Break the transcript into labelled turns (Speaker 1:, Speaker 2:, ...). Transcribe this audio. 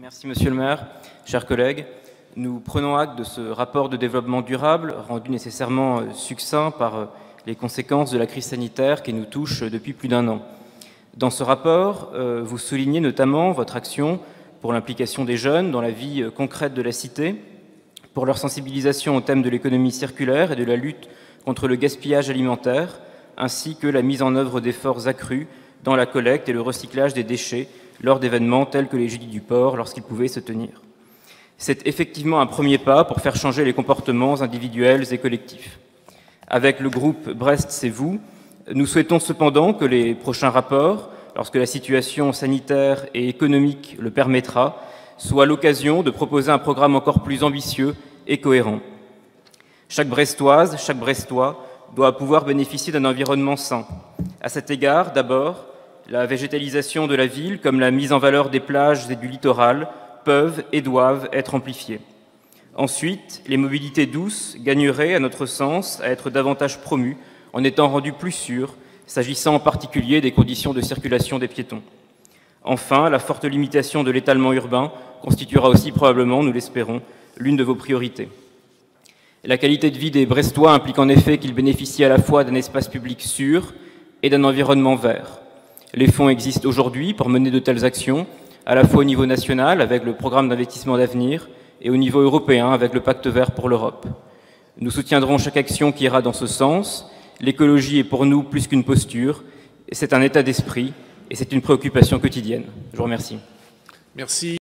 Speaker 1: Merci Monsieur le maire. Chers collègues, nous prenons acte de ce rapport de développement durable rendu nécessairement succinct par les conséquences de la crise sanitaire qui nous touche depuis plus d'un an. Dans ce rapport, vous soulignez notamment votre action pour l'implication des jeunes dans la vie concrète de la cité, pour leur sensibilisation au thème de l'économie circulaire et de la lutte contre le gaspillage alimentaire, ainsi que la mise en œuvre d'efforts accrus dans la collecte et le recyclage des déchets lors d'événements tels que les Jeudis du Port, lorsqu'ils pouvaient se tenir. C'est effectivement un premier pas pour faire changer les comportements individuels et collectifs. Avec le groupe Brest, c'est vous, nous souhaitons cependant que les prochains rapports, lorsque la situation sanitaire et économique le permettra, soient l'occasion de proposer un programme encore plus ambitieux et cohérent. Chaque Brestoise, chaque Brestois doit pouvoir bénéficier d'un environnement sain. À cet égard, d'abord, la végétalisation de la ville, comme la mise en valeur des plages et du littoral, peuvent et doivent être amplifiées. Ensuite, les mobilités douces gagneraient, à notre sens, à être davantage promues, en étant rendues plus sûres, s'agissant en particulier des conditions de circulation des piétons. Enfin, la forte limitation de l'étalement urbain constituera aussi probablement, nous l'espérons, l'une de vos priorités. La qualité de vie des Brestois implique en effet qu'ils bénéficient à la fois d'un espace public sûr et d'un environnement vert. Les fonds existent aujourd'hui pour mener de telles actions, à la fois au niveau national avec le programme d'investissement d'avenir et au niveau européen avec le pacte vert pour l'Europe. Nous soutiendrons chaque action qui ira dans ce sens. L'écologie est pour nous plus qu'une posture, c'est un état d'esprit et c'est une préoccupation quotidienne. Je vous remercie.
Speaker 2: Merci.